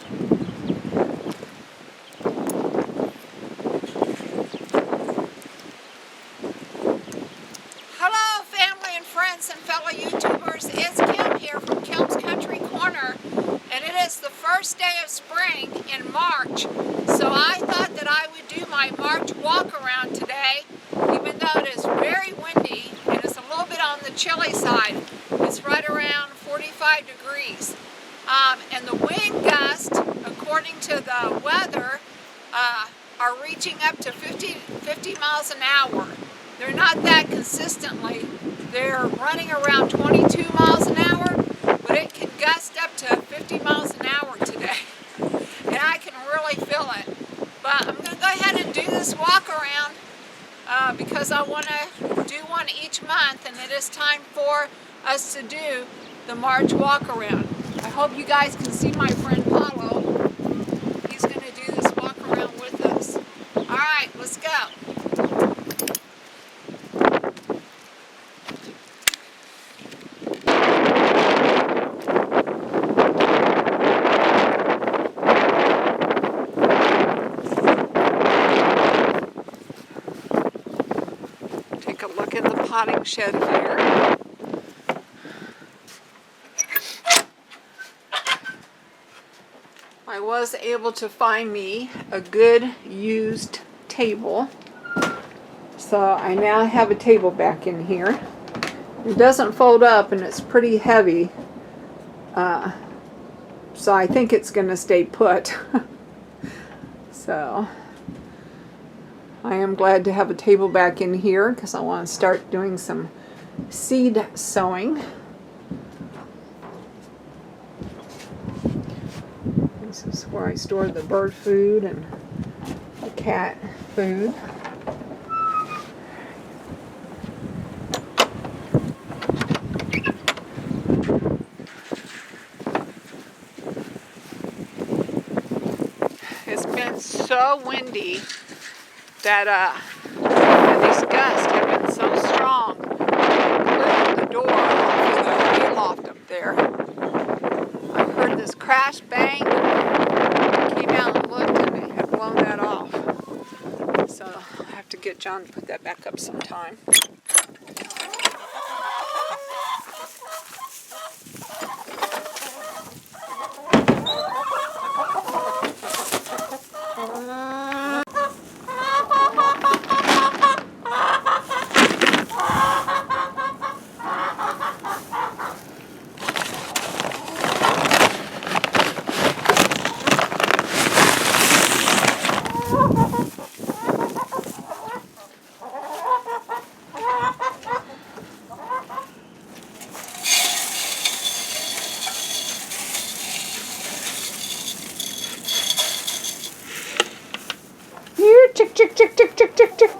Hello family and friends and fellow YouTubers, it's Kim here from Kim's Country Corner, and it is the first day of spring in March, so I thought that I would do my March walk around today, even though it is very windy and it's a little bit on the chilly side. It's right around 45 degrees. And the wind gusts, according to the weather, are reaching up to 50 miles an hour. They're not that consistently. They're running around 22 miles an hour, but it can gust up to 50 miles an hour today. And I can really feel it. But I'm going to go ahead and do this walk around because I want to do one each month, and it is time for us to do the March walk around. I hope you guys can see my friend Paulo. He's going to do this walk around with us. Alright, let's go. Take a look at the potting shed here. I was able to find me a good used table, so I now have a table back in here. It doesn't fold up and it's pretty heavy, so I think it's going to stay put. So I am glad to have a table back in here because I want to start doing some seed sowing. This is where I store the bird food and the cat food. It's been so windy that these gusts have been so strong. I opened the door to the hayloft up there. I heard this crash bang. Came out and looked, and they had blown that off. So I'll have to get John to put that back up sometime. Chick, chick, chick, chick, chick, chick, chick.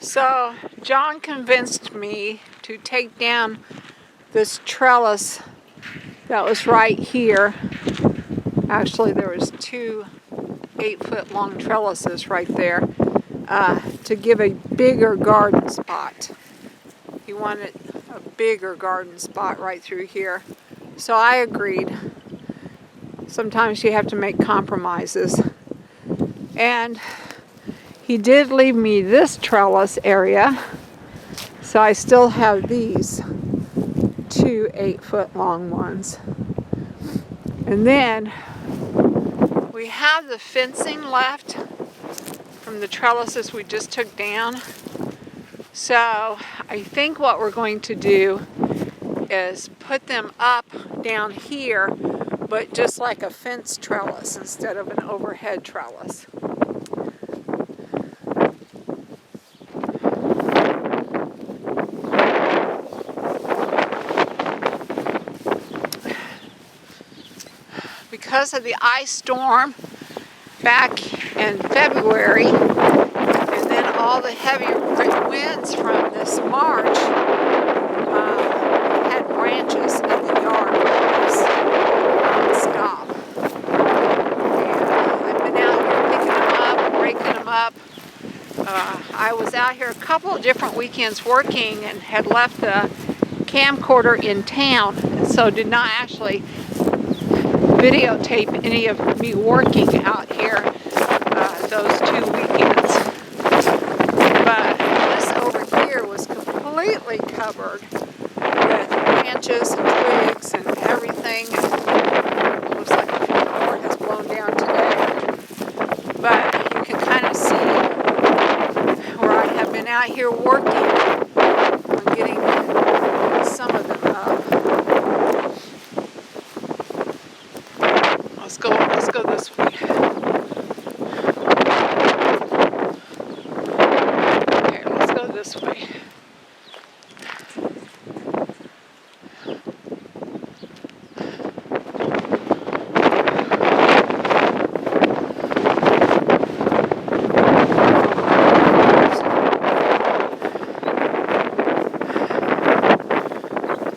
So John convinced me to take down this trellis that was right here. Actually, there was two 8-foot long trellises right there to give a bigger garden spot. He wanted a bigger garden spot right through here. So I agreed. Sometimes you have to make compromises. And he did leave me this trellis area. So I still have these two 8-foot long ones. And then we have the fencing left from the trellises we just took down. So I think what we're going to do is put them up down here, but just like a fence trellis instead of an overhead trellis. Because of the ice storm back in February, and then all the heavy winds from this March, had branches in the yard stop. And I've been out here picking them up, breaking them up. I was out here a couple of different weekends working and had left the camcorder in town, so did not actually videotape any of me working out here those 2 weekends. But this over here was completely covered with branches and twigs and everything. It looks like a few more has blown down today. But you can kind of see where I have been out here working on getting some of them up. Let's go this way. Okay, let's go this way.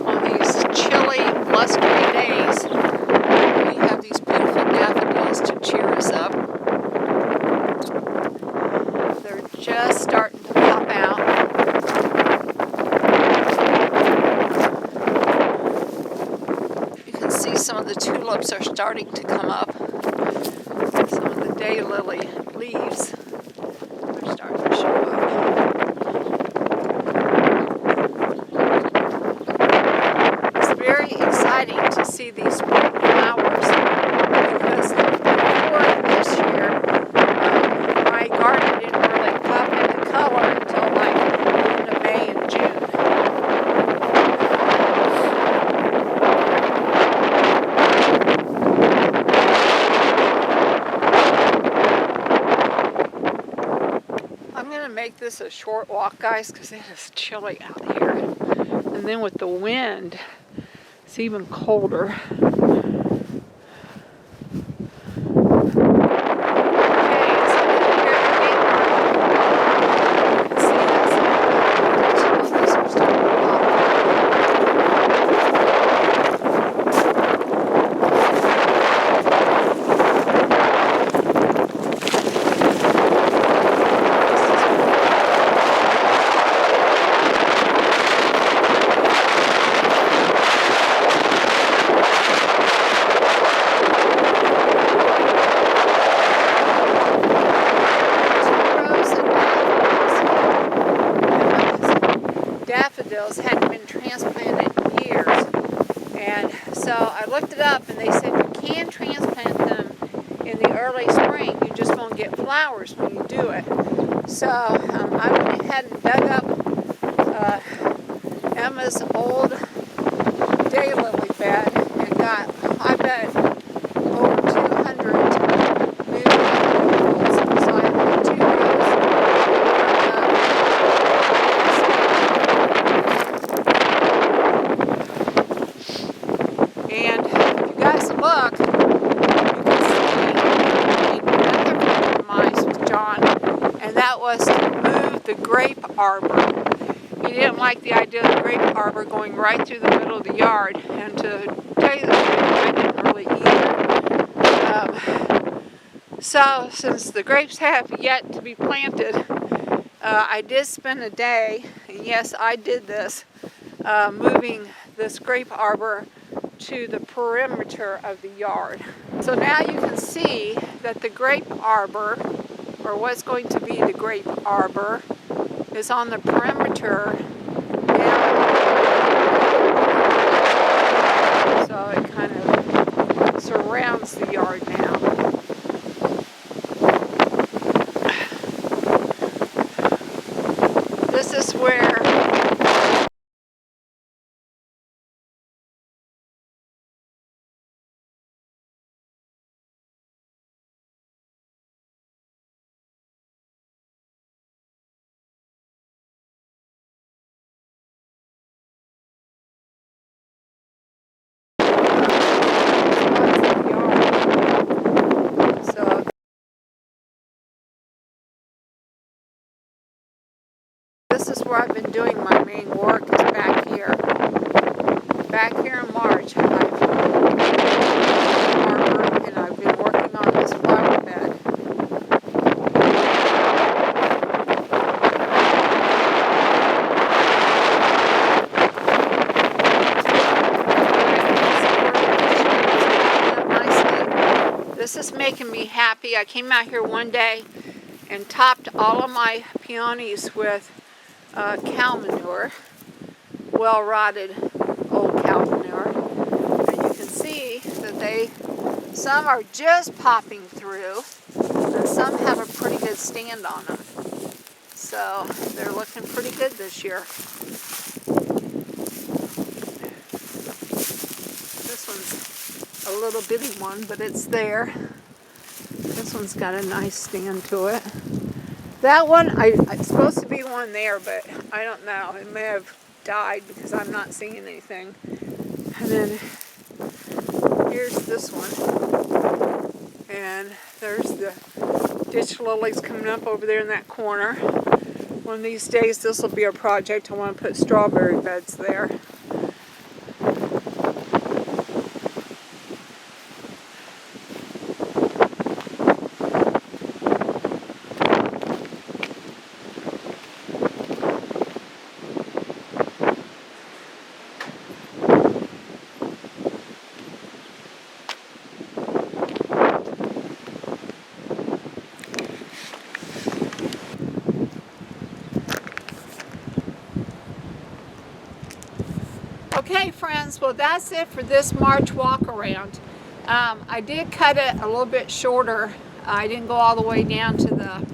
On these chilly, blustery days, we have these beautiful daffodils to cheer us up. They're just starting to pop out. You can see some of the tulips are starting to come up. Some of the daylily leaves are starting to show up. It's very exciting to see these spring flowers because before this year, my garden didn't really pop into color until like the end of May and June. I'm going to make this a short walk, guys, because it is chilly out here. And then with the wind, it's even colder. Daffodils hadn't been transplanted in years, and so I looked it up and they said you can transplant them in the early spring, you just won't get flowers when you do it. So I went ahead and dug up Emma's old daylily bed and got, I bet, over 200 new daffodils. So I put 2 rows and if you guys look, you can see I made another compromise with John, and that was to move the the grape arbor. He didn't like the idea of the grape arbor going right through the middle of the yard, and to tell you the truth, I didn't really either. So since the grapes have yet to be planted, I did spend a day, and yes, I did this, moving this grape arbor to the perimeter of the yard. So now you can see that the grape arbor, or what's going to be the grape arbor, is on the perimeter now. So it kind of surrounds the yard now. This is where this is where I've been doing my main work, is back here. Back here in March, I've arbor, and I've been working on this flower bed. This is making me happy. I came out here one day and topped all of my peonies with cow manure, well rotted old cow manure, and you can see that some are just popping through and some have a pretty good stand on them, so they're looking pretty good this year. This one's a little bitty one, but it's there. This one's got a nice stand to it. That one, it's supposed to be one there, but I don't know. It may have died because I'm not seeing anything. And then here's this one. And there's the ditch lilies coming up over there in that corner. One of these days, this will be a project. I want to put strawberry beds there. Okay, friends, well, that's it for this March walk around. I did cut it a little bit shorter. I didn't go all the way down to the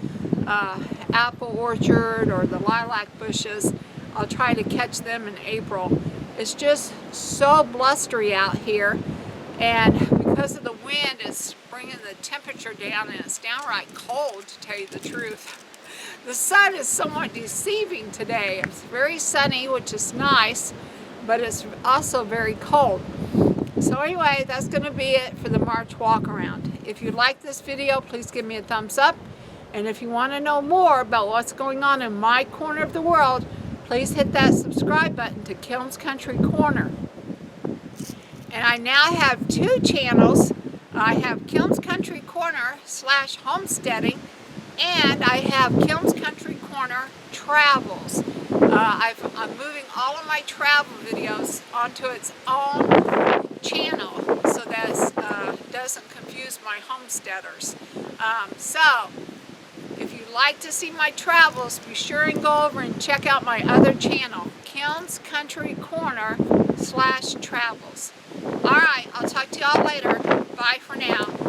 apple orchard or the lilac bushes. I'll try to catch them in April. It's just so blustery out here, and because of the wind, it's bringing the temperature down, and it's downright cold, to tell you the truth. The sun is somewhat deceiving today. It's very sunny, which is nice, but it's also very cold. So anyway, that's going to be it for the March walk around. If you like this video, please give me a thumbs up. And if you want to know more about what's going on in my corner of the world, please hit that subscribe button to Kilm's Country Corner. And I now have 2 channels. I have Kilm's Country Corner / Homesteading, and I have Kilm's Country Corner Travels. I'm moving all of my travel videos onto its own channel so that it doesn't confuse my homesteaders. So if you'd like to see my travels, be sure and go over and check out my other channel, Kilm's Country Corner / Travels. Alright, I'll talk to y'all later. Bye for now.